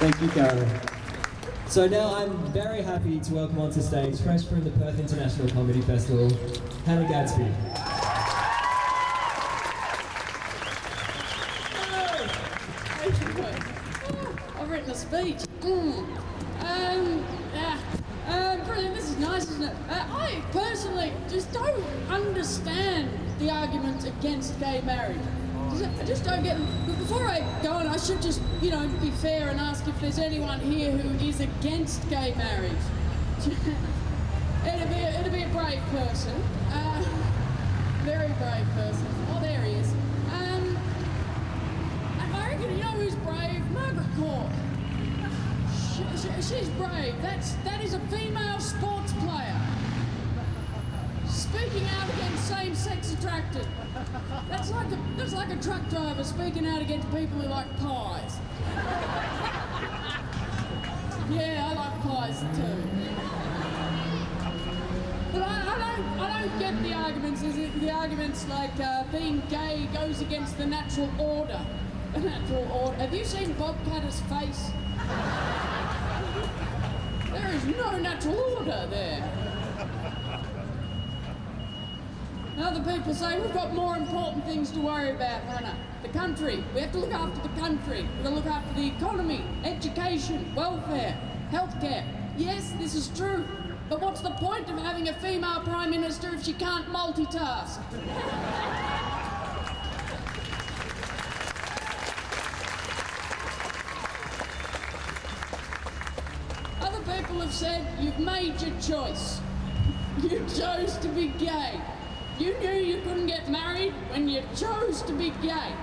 Thank you, Carol. So now I'm very happy to welcome onto stage, fresh from the Perth International Comedy Festival, Hannah Gadsby. I've written a speech. Brilliant, this is nice, isn't it? I personally just don't understand the arguments against gay marriage. I just don't get them. But before I go on, I should just, be fair and ask if there's anyone here who is against gay marriage. It'd be a brave person. Very brave person. Oh, there he is. I reckon you know who's brave? Margaret Court. She's brave. That is a female sports player. Speaking out against same-sex attraction. That's like a truck driver speaking out against people who like pies. Yeah, I like pies too. But I don't get the arguments. The arguments like being gay goes against the natural order. The natural order. Have you seen Bob Cutter's face? There is no natural order there. Other people say we've got more important things to worry about, Hannah. The country. We have to look after the country. We've got to look after the economy, education, welfare, healthcare. Yes, this is true. But what's the point of having a female Prime Minister if she can't multitask? Other people have said, you've made your choice. You chose to be gay. You knew you couldn't get married when you chose to be gay.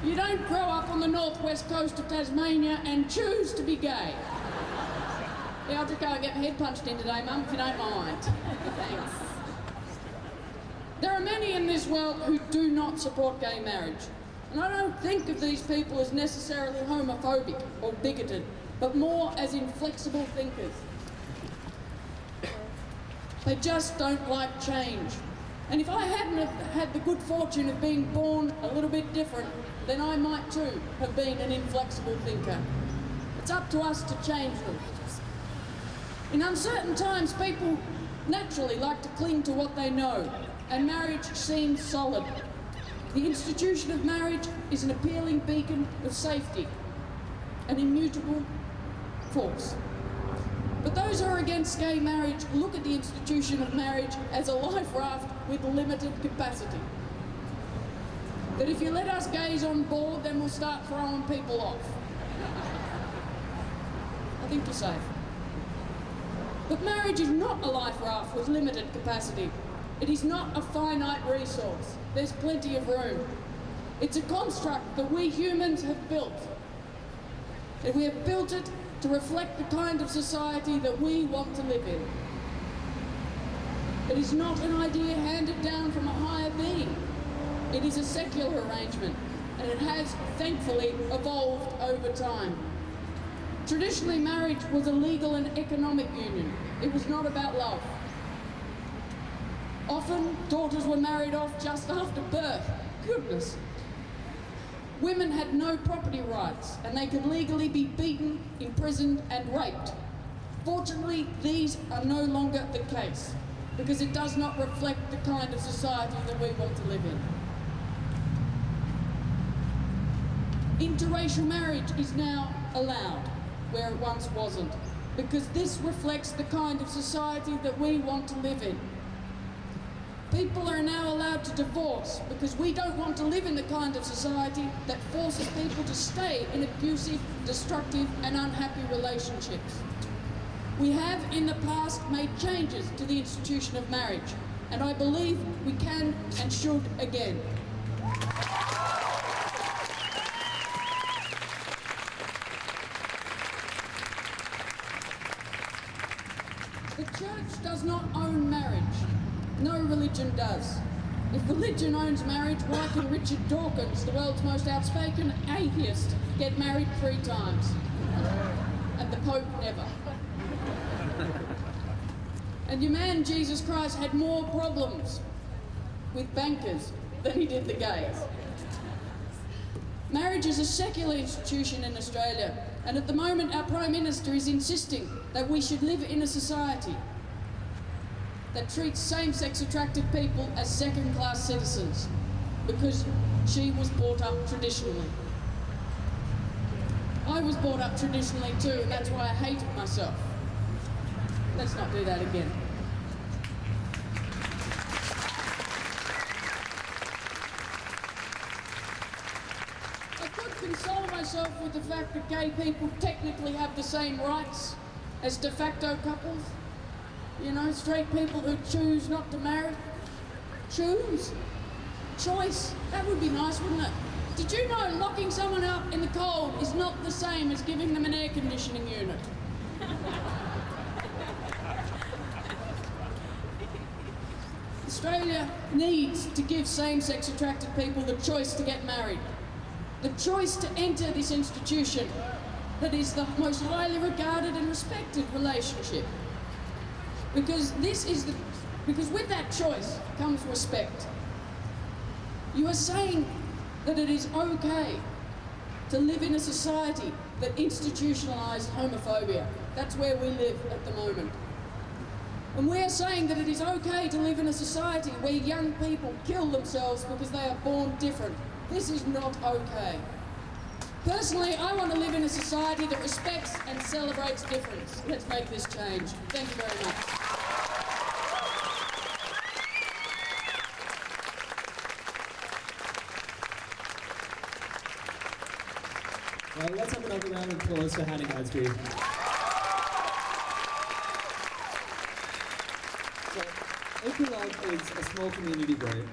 You don't grow up on the northwest coast of Tasmania and choose to be gay. Yeah, I'll just go and get my head punched in today, Mum, if you don't mind. Thanks. There are many in this world who do not support gay marriage. And I don't think of these people as necessarily homophobic or bigoted, but more as inflexible thinkers. They just don't like change. And if I hadn't have had the good fortune of being born a little bit different, then I might too have been an inflexible thinker. It's up to us to change them. In uncertain times, people naturally like to cling to what they know, and marriage seems solid. The institution of marriage is an appealing beacon of safety, an immutable force. But those who are against gay marriage look at the institution of marriage as a life raft with limited capacity. That if you let us gays on board, then we'll start throwing people off. Nothing to say. But marriage is not a life raft with limited capacity. It is not a finite resource. There's plenty of room. It's a construct that we humans have built. And we have built it to reflect the kind of society that we want to live in. It is not an idea handed down from a higher being. It is a secular arrangement, and it has, thankfully, evolved over time. Traditionally, marriage was a legal and economic union. It was not about love. Often, daughters were married off just after birth. Goodness. Women had no property rights, and they could legally be beaten, imprisoned, and raped. Fortunately, these are no longer the case, because it does not reflect the kind of society that we want to live in. Interracial marriage is now allowed, where it once wasn't, because this reflects the kind of society that we want to live in. People are now allowed to divorce because we don't want to live in the kind of society that forces people to stay in abusive, destructive, and unhappy relationships. We have, in the past, made changes to the institution of marriage, and I believe we can and should again. The church does not own marriage. No religion does. If religion owns marriage, why can Richard Dawkins, the world's most outspoken atheist, get married 3 times? And the Pope never. And your man, Jesus Christ, had more problems with bankers than he did the gays. Marriage is a secular institution in Australia, and at the moment our Prime Minister is insisting that we should live in a society that treats same-sex attracted people as second-class citizens because she was brought up traditionally. I was brought up traditionally too, and that's why I hated myself. Let's not do that again. I could console myself with the fact that gay people technically have the same rights as de facto couples. You know, straight people who choose not to marry. Choose. Choice. That would be nice, wouldn't it? Did you know locking someone up in the cold is not the same as giving them an air conditioning unit? Australia needs to give same-sex attracted people the choice to get married. The choice to enter this institution that is the most highly regarded and respected relationship. Because with that choice comes respect. You are saying that it is okay to live in a society that institutionalised homophobia. That's where we live at the moment. And we are saying that it is okay to live in a society where young people kill themselves because they are born different. This is not okay. Personally, I want to live in a society that respects and celebrates difference. Let's make this change. Thank you very much. Well, let's have another round of applause for Hannah Gadsby. So, Open Love is a small community group